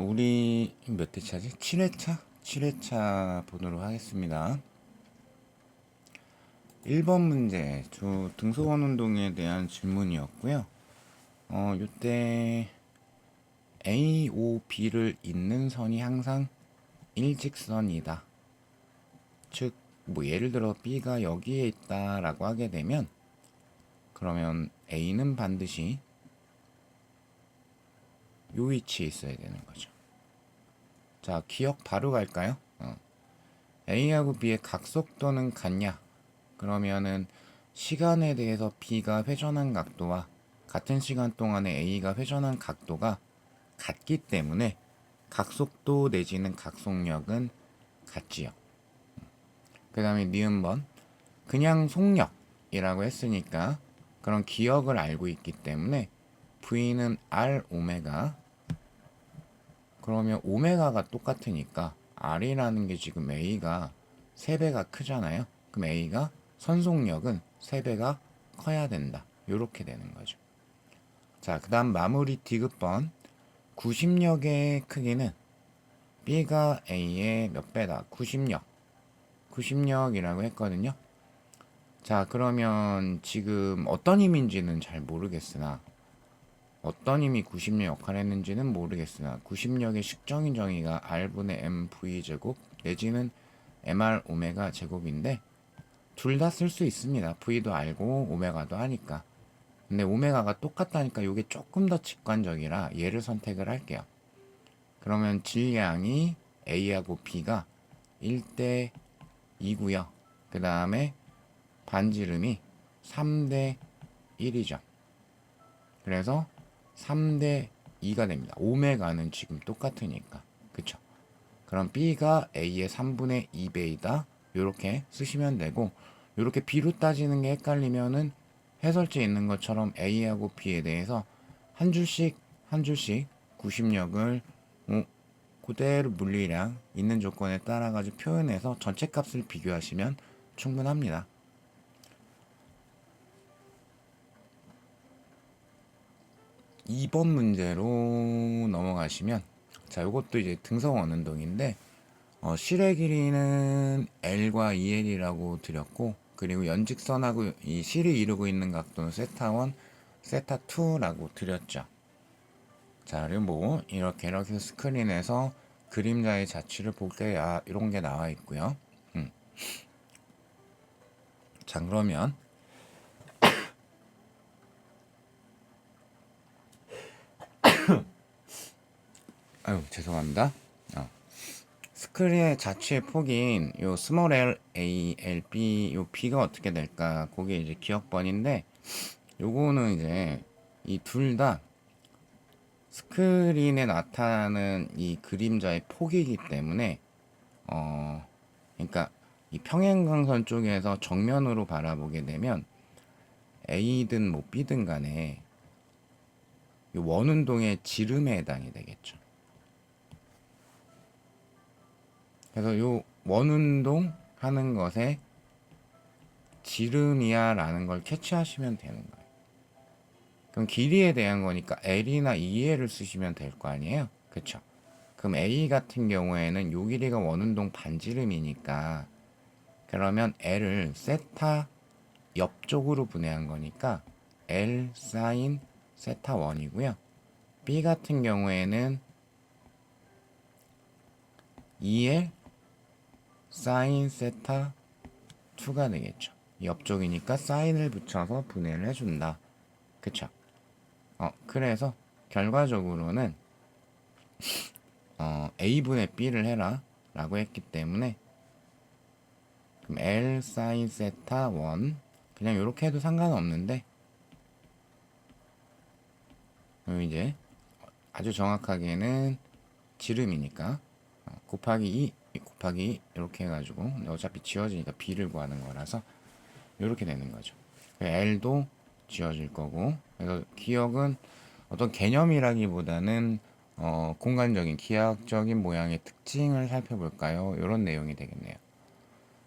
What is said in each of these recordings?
우리 몇 회차지? 7회차? 7회차 보도록 하겠습니다. 1번 문제, 등소원 운동에 대한 질문이었고요. 이때 A, O, B를 잇는 선이 항상 일직선이다. 즉, 예를 들어 B가 여기에 있다라고 하게 되면, 그러면 A는 반드시 요 위치에 있어야 되는 거죠. 자, 기억 바로 갈까요? A하고 B의 각속도는 같냐? 그러면은 시간에 대해서 B가 회전한 각도와 같은 시간 동안에 A가 회전한 각도가 같기 때문에 각속도 내지는 각속력은 같지요. 그 다음에 니은번, 그냥 속력이라고 했으니까 그런 기억을 알고 있기 때문에 V는 R 오메가, 그러면 오메가가 똑같으니까 R이라는 게 지금 A가 3배가 크잖아요. 그럼 A가 선속력은 3배가 커야 된다. 요렇게 되는 거죠. 자, 그 다음 마무리 디귿번, 구심력의 크기는 B가 A의 몇 배다? 90력이라고 했거든요. 자, 그러면 지금 어떤 힘인지는 잘 모르겠으나, 어떤 힘이 90력 역할을 했는지는 모르겠으나 90력의 식정인 정의가 R분의 MV 제곱 내지는 MR 오메가 제곱인데 둘 다 쓸 수 있습니다. V도 알고 오메가도 하니까. 근데 오메가가 똑같다니까 이게 조금 더 직관적이라 얘를 선택을 할게요. 그러면 질량이 A하고 B가 1대 2고요. 그 다음에 반지름이 3대 1이죠. 그래서 3대 2가 됩니다. 오메가는 지금 똑같으니까. 그쵸? 그럼 B가 A의 3분의 2배이다. 요렇게 쓰시면 되고, 요렇게 B로 따지는 게 헷갈리면은 해설지에 있는 것처럼 A하고 B에 대해서 한 줄씩 90력을 그대로 물리량 있는 조건에 따라 가지고 표현해서 전체 값을 비교하시면 충분합니다. 2번 문제로 넘어가시면, 자, 요것도 이제 등성원 운동인데 실의 길이는 L과 2L이라고 드렸고, 그리고 연직선하고 이 실이 이루고 있는 각도는 세타1, 세타2라고 드렸죠. 자, 그리고 이렇게 스크린에서 그림자의 자취를 볼 때 이런 게 나와 있고요. 자, 그러면 아유, 죄송합니다. 스크린의 자취의 폭인 요 스몰 l, a, l, b, 요 b가 어떻게 될까? 그게 이제 기억번인데, 요거는 이제 이 둘 다 스크린에 나타나는 이 그림자의 폭이기 때문에, 그러니까 이 평행광선 쪽에서 정면으로 바라보게 되면 A든 B든 간에 이 원운동의 지름에 해당이 되겠죠. 그래서 이 원운동 하는 것에 지름이야 라는 걸 캐치하시면 되는 거예요. 그럼 길이에 대한 거니까 L이나 2L을 쓰시면 될 거 아니에요? 그쵸? 그럼 A 같은 경우에는 요 길이가 원운동 반지름이니까, 그러면 L을 세타 옆쪽으로 분해한 거니까 L 사인 세타 1이고요. B 같은 경우에는 2L 사인 세타 2가 되겠죠. 옆쪽이니까 사인을 붙여서 분해를 해준다. 그쵸? 그래서 결과적으로는 A분의 B를 해라 라고 했기 때문에, 그럼 L 사인 세타 1 그냥 이렇게 해도 상관없는데, 이제 아주 정확하게는 지름이니까 곱하기 2 곱하기 이렇게 해가지고, 어차피 지워지니까 B를 구하는 거라서 이렇게 되는 거죠. L도 지워질 거고, 그래서 기억은 어떤 개념이라기보다는 공간적인 기하학적인 모양의 특징을 살펴볼까요? 이런 내용이 되겠네요.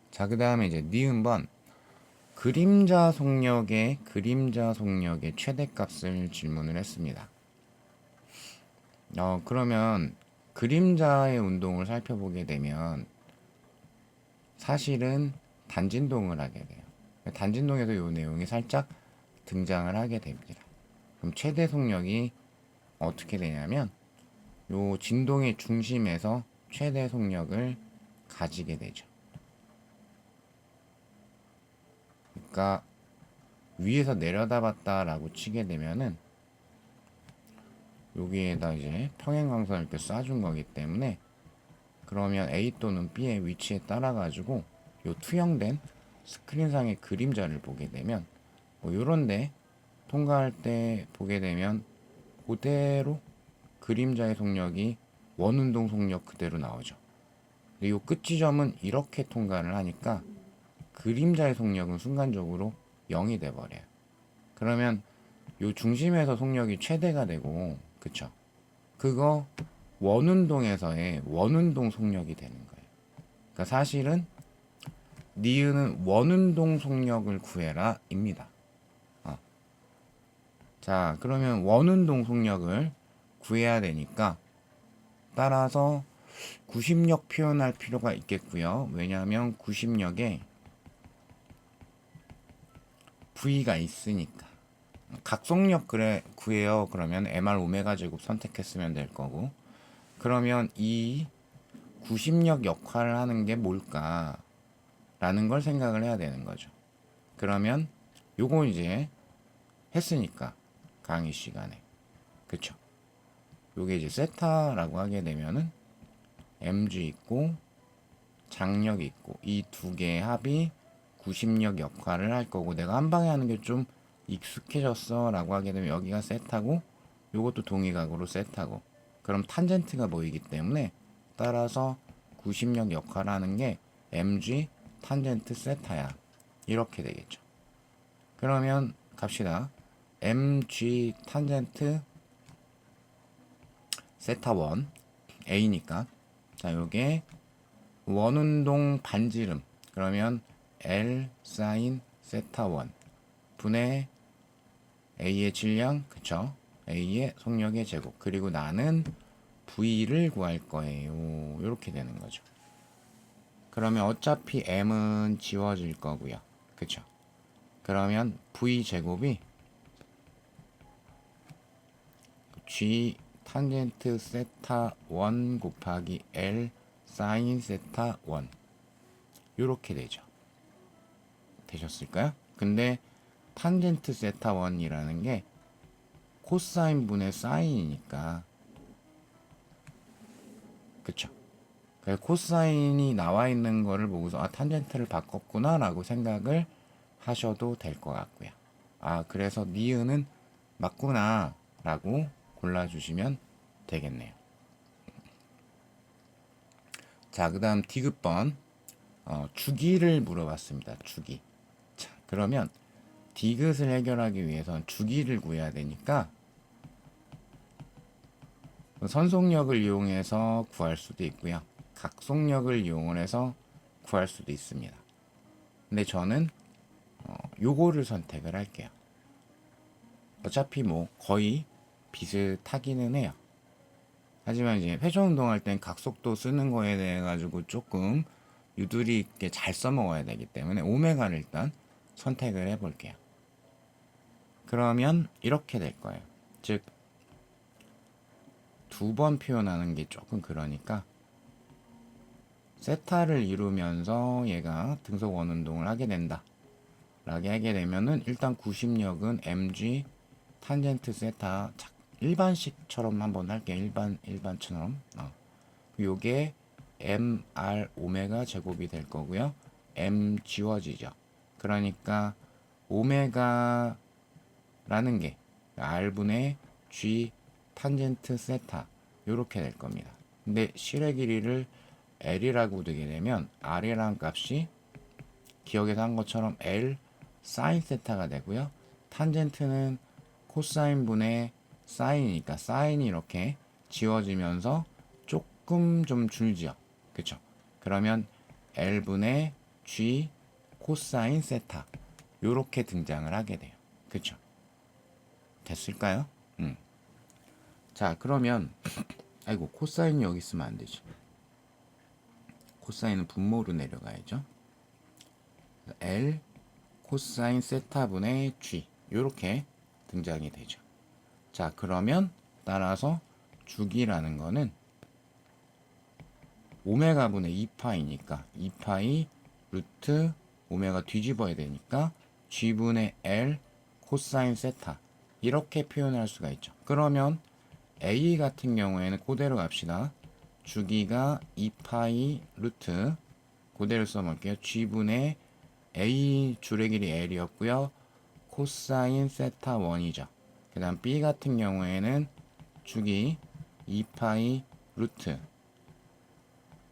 자, 그 다음에 이제 니은번 그림자 속력의 최대값을 질문을 했습니다. 그러면 그림자의 운동을 살펴보게 되면 사실은 단진동을 하게 돼요. 단진동에서 이 내용이 살짝 등장을 하게 됩니다. 그럼 최대 속력이 어떻게 되냐면 요 진동의 중심에서 최대 속력을 가지게 되죠. 그러니까 위에서 내려다봤다라고 치게 되면은 여기에다 이제 평행광선을 이렇게 쏴준 거기 때문에 그러면 A 또는 B의 위치에 따라 가지고 요 투영된 스크린상의 그림자를 보게 되면 뭐 요런데 통과할 때 보게 되면 그대로 그림자의 속력이 원운동 속력 그대로 나오죠. 근데 요 끝 지점은 이렇게 통과를 하니까 그림자의 속력은 순간적으로 0이 돼 버려요. 그러면 요 중심에서 속력이 최대가 되고, 그쵸? 그거 원운동에서의 원운동 속력이 되는 거예요. 그러니까 사실은 니은은 원운동 속력을 구해라 입니다. 자, 그러면 원운동 속력을 구해야 되니까 따라서 구심력 표현할 필요가 있겠고요. 왜냐하면 구심력에 V가 있으니까. 각속력 구해요. 그러면 MR 오메가 제곱 선택했으면 될 거고. 그러면 이 구심력 역할을 하는 게 뭘까? 라는 걸 생각을 해야 되는 거죠. 그러면 요거 이제 했으니까 강의 시간에. 그쵸? 요게 이제 세타라고 하게 되면은 mg 있고 장력이 있고 이 두 개의 합이 구심력 역할을 할 거고 내가 한 방에 하는 게 좀 익숙해졌어 라고 하게 되면 여기가 세타고 요것도 동의각으로 세타고 그럼 탄젠트가 보이기 때문에 따라서 구심력 역할을 하는 게 mg 탄젠트 세타야 이렇게 되겠죠. 그러면 갑시다. mg 탄젠트 세타 1 a니까 자 요게 원운동 반지름 그러면 L 사인 세타 1 분의 A의 질량 그쵸 A의 속력의 제곱 그리고 나는 V를 구할 거예요 이렇게 되는 거죠. 그러면 어차피 M은 지워질 거고요 그쵸 그러면 V 제곱이 G 탄젠트 세타 1 곱하기 L 사인 세타 1 요렇게 되죠. 되셨을까요? 근데 탄젠트 세타 1이라는 게 코사인 분의 사인이니까 그쵸? 코사인이 나와 있는 거를 보고서 아 탄젠트를 바꿨구나 라고 생각을 하셔도 될 것 같고요. 아 그래서 니은은 맞구나 라고 골라주시면 되겠네요. 자 그 다음 디귿번 주기를 물어봤습니다. 주기. 자 그러면 디귿을 해결하기 위해선 주기를 구해야 되니까 선속력을 이용해서 구할 수도 있고요. 각속력을 이용해서 구할 수도 있습니다. 근데 저는 요거를 선택을 할게요. 어차피 뭐 거의 비슷하기는 해요. 하지만 이제 회전 운동할 땐 각속도 쓰는 거에 대해 가지고 조금 유두리 있게 잘 써먹어야 되기 때문에 오메가를 일단 선택을 해볼게요. 그러면 이렇게 될 거예요. 즉 두 번 표현하는 게 조금 그러니까 세타를 이루면서 얘가 등속 원운동을 하게 된다 라게 하게 되면은 일단 구심력은 mg 탄젠트 세타 일반식처럼 한번 할게요. 일반처럼 요게 mr 오메가 제곱이 될 거고요. m 지워지죠. 그러니까 오메가라는 게 r분의 g 탄젠트 세타 요렇게 될 겁니다. 근데 실의 길이를 L이라고 두게 되면 R이라는 값이 기억에서 한 것처럼 L 사인 세타가 되고요. 탄젠트는 코사인 분의 사인이니까 사인이 이렇게 지워지면서 조금 좀 줄지요. 그쵸? 그러면 L분의 G 코사인 세타 요렇게 등장을 하게 돼요. 그쵸? 됐을까요? 자, 그러면 아이고, 코사인이 여기 있으면 안 되지. 코사인은 분모로 내려가야죠. L 코사인 세타분의 G 요렇게 등장이 되죠. 자, 그러면 따라서 주기라는 거는 오메가분의 2파이니까 2파이 루트 오메가 뒤집어야 되니까 G분의 L 코사인 세타 이렇게 표현할 수가 있죠. 그러면 A 같은 경우에는 그대로 갑시다. 주기가 2파이 루트 그대로 써볼게요. G분의 A 줄의 길이 L이었고요. 코사인 세타 1이죠. 그 다음 B 같은 경우에는 주기 2파이 루트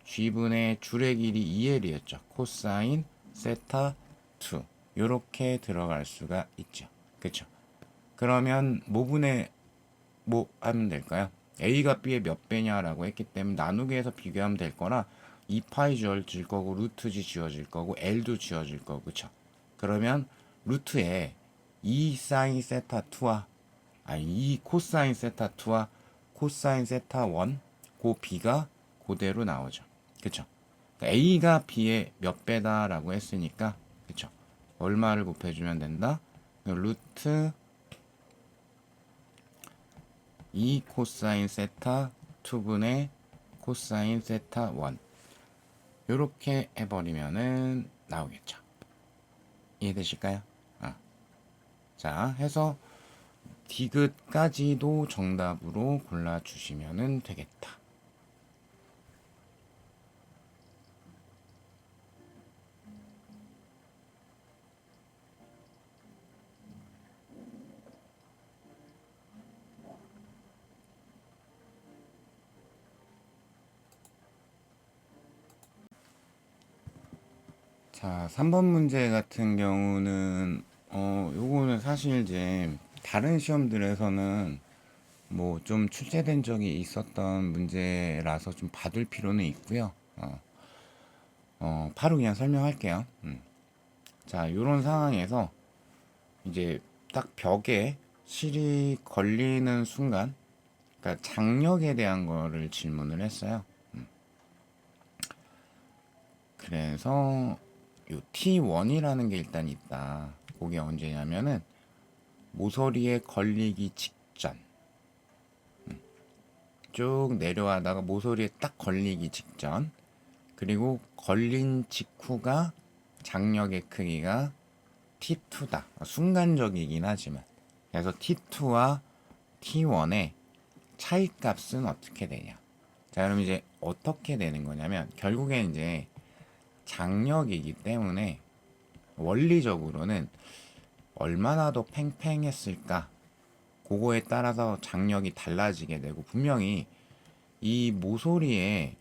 G분의 줄의 길이 2L이었죠. 코사인 세타 2 요렇게 들어갈 수가 있죠. 그쵸? 그러면 뭐분의 뭐 하면 될까요? A가 B의 몇 배냐라고 했기 때문에 나누기 해서 비교하면 될 거라 2파이 지워질 거고 루트 G 지워질 거고 L도 지워질 거고 그쵸? 그러면 루트에 2 사인 세타 2와 2 코사인 세타 2와 코사인 세타 1 그 B가 그대로 나오죠. 그쵸? 그러니까 A가 B의 몇 배다라고 했으니까 그쵸? 얼마를 곱해주면 된다? 루트 2 코사인 세타 2분의 코사인 세타 1 요렇게 해버리면은 나오겠죠. 이해되실까요? 자, 해서 디귿까지도 정답으로 골라주시면 되겠다. 자, 3번 문제 같은 경우는 요거는 사실 이제 다른 시험들에서는 뭐 좀 출제된 적이 있었던 문제라서 좀 봐둘 필요는 있고요. 바로 그냥 설명할게요. 자, 요런 상황에서 이제 딱 벽에 실이 걸리는 순간, 그러니까 장력에 대한 거를 질문을 했어요. 그래서 요 T1이라는 게 일단 있다. 그게 언제냐면은 모서리에 걸리기 직전. 쭉 내려가다가 모서리에 딱 걸리기 직전. 그리고 걸린 직후가 장력의 크기가 T2다. 순간적이긴 하지만. 그래서 T2와 T1의 차이값은 어떻게 되냐. 자, 그럼 이제 어떻게 되는 거냐면 결국엔 이제 장력이기 때문에 원리적으로는 얼마나 더 팽팽했을까 그거에 따라서 장력이 달라지게 되고 분명히 이 모서리에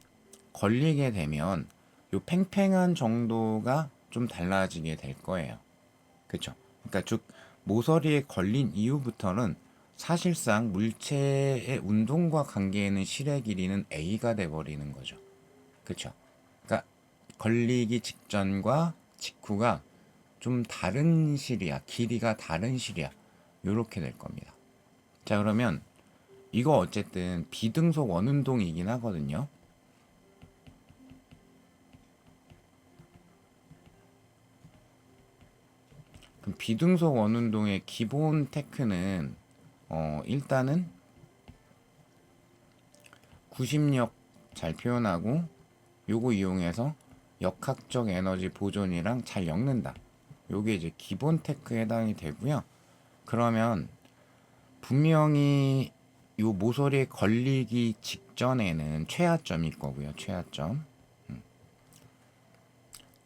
걸리게 되면 요 팽팽한 정도가 좀 달라지게 될 거예요. 그쵸? 그러니까 즉 모서리에 걸린 이후부터는 사실상 물체의 운동과 관계에는 실의 길이는 A가 돼버리는 거죠. 그쵸? 그러니까 걸리기 직전과 직후가 좀 다른 실이야. 길이가 다른 실이야. 요렇게 될 겁니다. 자, 그러면 이거 어쨌든 비등속 원운동이긴 하거든요. 그럼 비등속 원운동의 기본 테크는 일단은 구심력 잘 표현하고 요거 이용해서 역학적 에너지 보존이랑 잘 엮는다. 요게 이제 기본 테크에 해당이 되고요. 그러면 분명히 요 모서리에 걸리기 직전에는 최하점일 거고요. 최하점.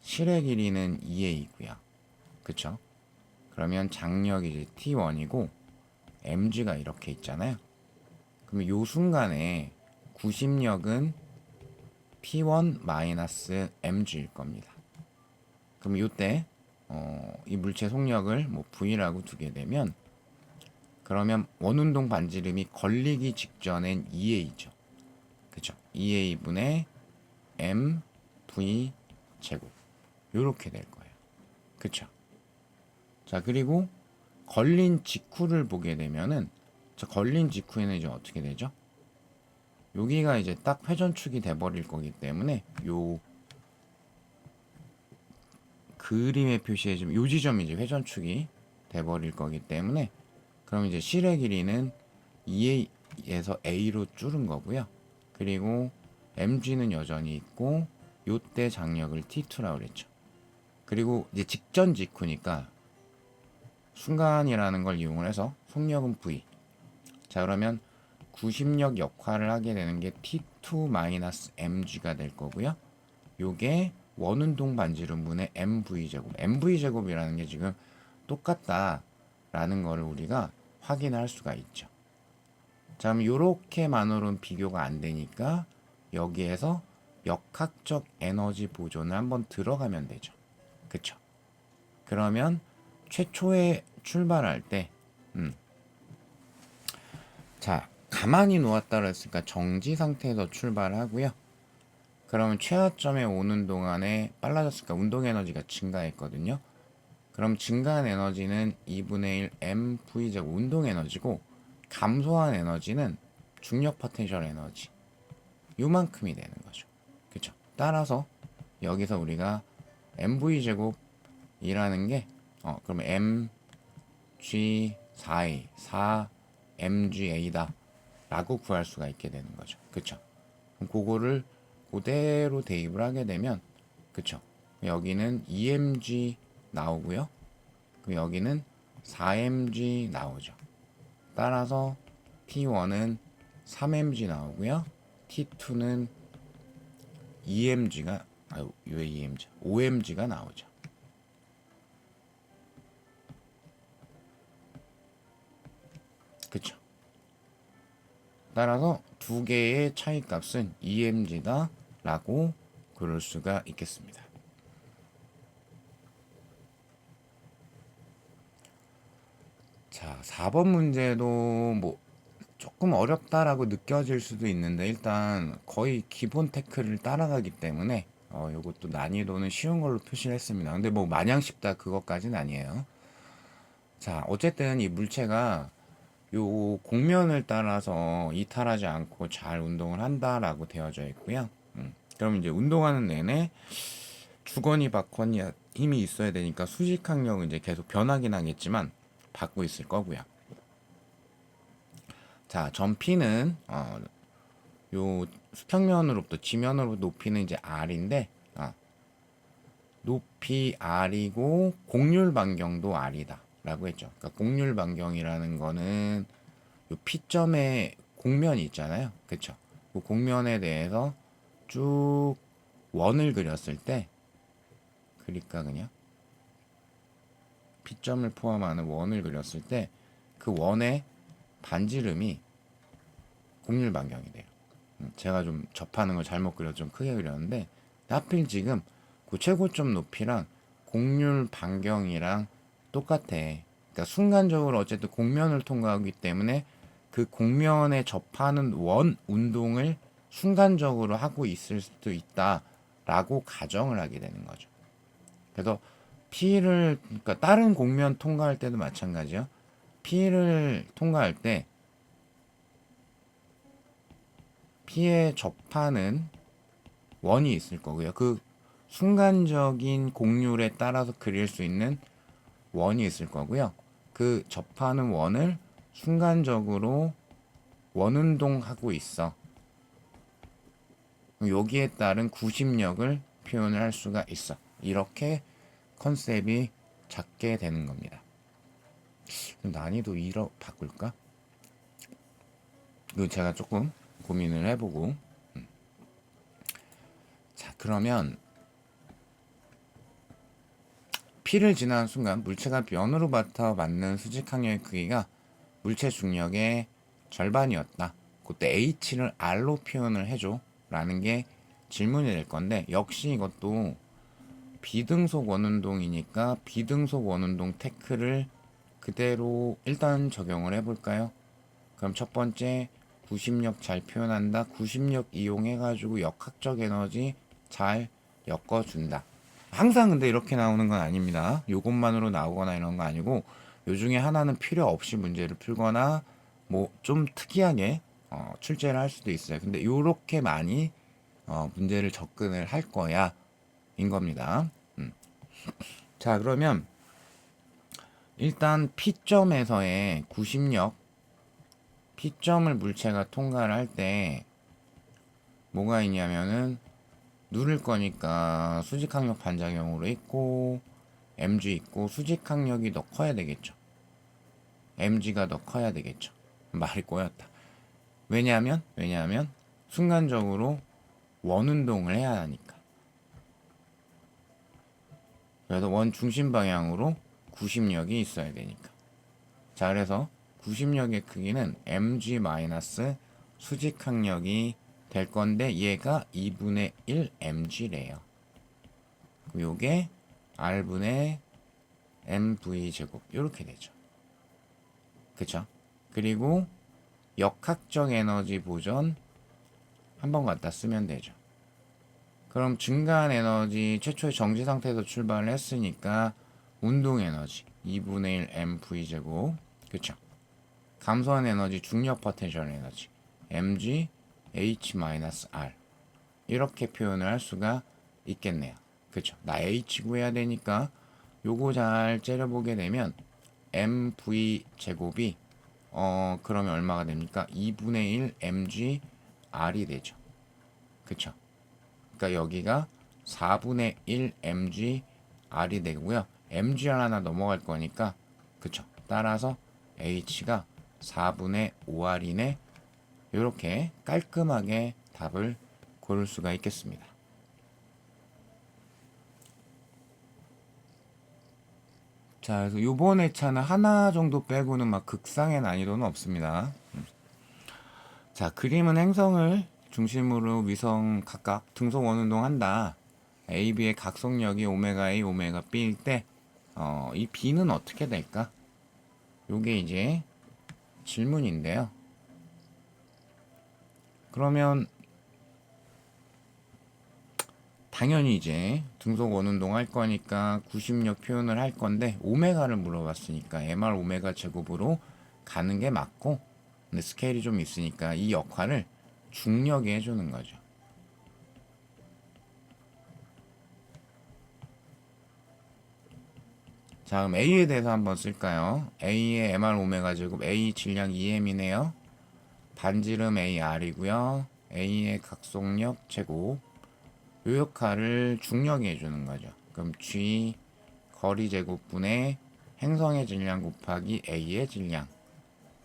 실의 길이는 2A이고요. 그쵸? 그러면 장력이 이제 T1이고 mg가 이렇게 있잖아요. 그러면 요 순간에 구심력은 P1-mg일 겁니다. 그럼 요때 이 물체 속력을 뭐 V라고 두게 되면 그러면 원운동 반지름이 걸리기 직전엔 2a죠. 그쵸? 2a분의 mv 제곱 요렇게 될 거예요. 그쵸? 자, 그리고 걸린 직후를 보게 되면은, 자, 걸린 직후에는 이제 어떻게 되죠? 여기가 이제 딱 회전축이 돼버릴 거기 때문에 요 그림의 표시해주면 요 지점이 이제 회전축이 돼버릴 거기 때문에, 그럼 이제 실의 길이는 2a에서 a로 줄은 거고요. 그리고 mg는 여전히 있고 요때 장력을 t2라고 그랬죠. 그리고 이제 직전 직후니까 순간이라는 걸 이용을 해서 속력은 v. 자, 그러면 구심력 역할을 하게 되는 게 T2-mg가 될 거고요. 요게 원운동 반지름분의 mv제곱. mv제곱이라는 게 지금 똑같다라는 거를 우리가 확인할 수가 있죠. 자, 그럼 요렇게만으로는 비교가 안 되니까 여기에서 역학적 에너지 보존을 한번 들어가면 되죠. 그쵸? 그러면 최초에 출발할 때, 자, 가만히 놓았다 그랬으니까 정지 상태에서 출발하고요. 그러면 최하점에 오는 동안에 빨라졌으니까 운동 에너지가 증가했거든요. 그럼 증가한 에너지는 2분의 1 mv제곱 운동 에너지고, 감소한 에너지는 중력 포텐셜 에너지 요만큼이 되는 거죠. 그쵸? 따라서 여기서 우리가 mv제곱이라는 게 그러면 mg 4a 4mga다 라고 구할 수가 있게 되는 거죠. 그쵸? 그럼 그거를 그대로 대입을 하게 되면, 그쵸? 여기는 2mg 나오고요. 그럼 여기는 4mg 나오죠. 따라서 T1은 3mg 나오고요. T2는 2mg가 왜 2mg? 5mg가 나오죠. 그쵸? 따라서 두 개의 차이값은 2mg다 라고 그럴 수가 있겠습니다. 자, 4번 문제도 뭐 조금 어렵다라고 느껴질 수도 있는데, 일단 거의 기본 테크를 따라가기 때문에 요것도 난이도는 쉬운 걸로 표시를 했습니다. 근데 뭐 마냥 쉽다 그것까지는 아니에요. 자, 어쨌든 이 물체가 요 공면을 따라서 이탈하지 않고 잘 운동을 한다라고 되어져 있고요. 그럼 이제 운동하는 내내 주거니 받거니 힘이 있어야 되니까 수직항력은 이제 계속 변하긴 하겠지만 받고 있을 거고요. 자, 전 P는 요 수평면으로부터 지면으로 높이는 이제 R인데, 높이 R이고 곡률 반경도 R이다 라고 했죠. 그러니까 곡률 반경이라는 거는 요 P점에 곡면이 있잖아요. 그쵸? 그 곡면에 대해서 쭉 원을 그렸을 때, 그러니까 그냥 P점을 포함하는 원을 그렸을 때 그 원의 반지름이 곡률 반경이 돼요. 제가 좀 접하는 걸 잘못 그려서 좀 크게 그렸는데, 하필 지금 그 최고점 높이랑 곡률 반경이랑 똑같아. 그러니까 순간적으로 어쨌든 곡면을 통과하기 때문에 그 곡면에 접하는 원 운동을 순간적으로 하고 있을 수도 있다라고 가정을 하게 되는 거죠. 그래서 P를, 그러니까 다른 곡면 통과할 때도 마찬가지요. P를 통과할 때 P에 접하는 원이 있을 거고요. 그 순간적인 곡률에 따라서 그릴 수 있는 원이 있을 거고요. 그 접하는 원을 순간적으로 원운동하고 있어. 여기에 따른 구심력을 표현을 할 수가 있어. 이렇게 컨셉이 작게 되는 겁니다. 난이도 2로 바꿀까? 이거 제가 조금 고민을 해보고. 자, 그러면 P를 지나는 순간 물체가 면으로부터 맞는 수직항력의 크기가 물체 중력의 절반이었다. 그때 H를 R로 표현을 해줘 라는 게 질문이 될 건데, 역시 이것도 비등속 원운동이니까 비등속 원운동 테크를 그대로 일단 적용을 해볼까요? 그럼 첫 번째, 구심력 잘 표현한다. 구심력 이용해가지고 역학적 에너지 잘 엮어준다. 항상 근데 이렇게 나오는 건 아닙니다. 요것만으로 나오거나 이런 거 아니고, 요 중에 하나는 필요 없이 문제를 풀거나 뭐 좀 특이하게 출제를 할 수도 있어요. 근데 요렇게 많이 문제를 접근을 할 거야 인 겁니다. 자, 그러면 일단 P점에서의 구심력, P점을 물체가 통과를 할 때 뭐가 있냐면은 누를 거니까 수직항력 반작용으로 있고 mg 있고, 수직항력이 더 커야 되겠죠. mg가 더 커야 되겠죠. 말이 꼬였다. 왜냐하면 순간적으로 원운동을 해야 하니까. 그래서 원 중심 방향으로 구심력이 있어야 되니까. 자, 그래서 구심력의 크기는 mg 마이너스 수직항력이 될 건데, 얘가 2분의 1 mg래요. 요게 r분의 mv 제곱 이렇게 되죠. 그쵸? 그리고 역학적 에너지 보전 한 번 갖다 쓰면 되죠. 그럼 증가한 에너지, 최초의 정지 상태에서 출발을 했으니까 운동 에너지 2분의 1 mv 제곱. 그쵸? 감소한 에너지, 중력 포텐셜 에너지 mg h-r 이렇게 표현을 할 수가 있겠네요. 그쵸? 나 h 구해야 되니까 요거 잘 째려보게 되면 mv 제곱이 그러면 얼마가 됩니까? 2분의 1 mg r이 되죠. 그쵸? 그러니까 여기가 4분의 1 mg r이 되고요. mgr 하나 넘어갈 거니까, 그쵸? 따라서 h가 4분의 5r이네. 이렇게 깔끔하게 답을 고를 수가 있겠습니다. 자, 그래서 요번 회차는 하나 정도 빼고는 막 극상의 난이도는 없습니다. 자, 그림은 행성을 중심으로 위성 각각 등속 원운동 한다. A, B의 각속력이 오메가 A, 오메가 B일 때, 이 B는 어떻게 될까? 요게 이제 질문인데요. 그러면 당연히 이제 등속 원운동 할 거니까 구심력 표현을 할 건데, 오메가를 물어봤으니까 MR 오메가 제곱으로 가는 게 맞고, 근데 스케일이 좀 있으니까 이 역할을 중력이 해주는 거죠. 자, 그럼 A에 대해서 한번 쓸까요? A의 MR 오메가 제곱, A 질량 2m이네요. 반지름 AR이고요. A의 각속력 제곱. 요 역할을 중력이 해주는 거죠. 그럼 G 거리 제곱분의 행성의 질량 곱하기 A의 질량.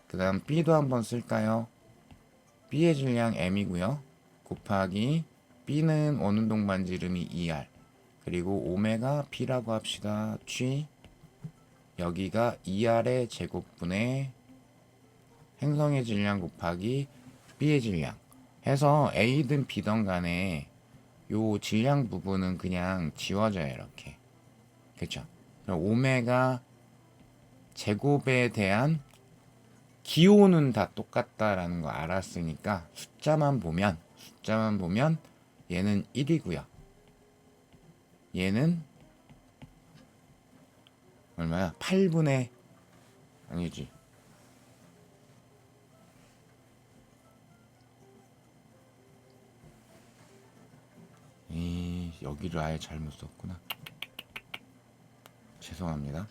그 다음 B도 한번 쓸까요? B의 질량 M이고요. 곱하기 B는 원운동 반지름이 2R. 그리고 오메가 B라고 합시다. G 여기가 2R의 제곱분의 행성의 질량 곱하기 B의 질량 해서 A든 B든 간에 요 질량 부분은 그냥 지워져요. 이렇게. 그쵸? 오메가 제곱에 대한 기호는 다 똑같다라는 거 알았으니까 숫자만 보면 얘는 1이고요. 얘는 얼마야? 8분의 아니지. 여기를 아예 잘못 썼구나. 죄송합니다.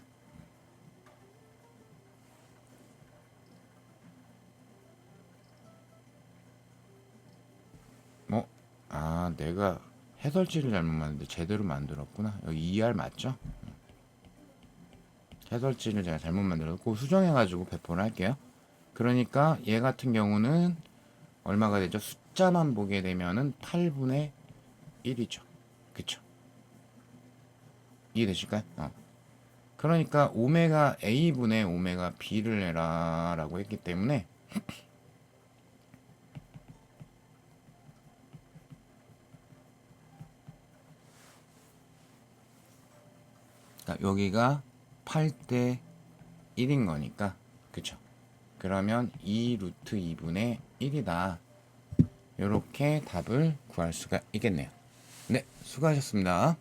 내가 해설지를 잘못 만들었는데 제대로 만들었구나. 여기 ER 맞죠? 해설지를 제가 잘못 만들었고 수정해가지고 배포를 할게요. 그러니까 얘 같은 경우는 얼마가 되죠? 숫자만 보게 되면은 8분의 1이죠. 그쵸? 이해되실까요? 그러니까 오메가 A분의 오메가 B를 해라 라고 했기 때문에 여기가 8대 1인 거니까 그쵸? 그러면 2 루트 2분의 1이다. 이렇게 답을 구할 수가 있겠네요. 네, 수고하셨습니다.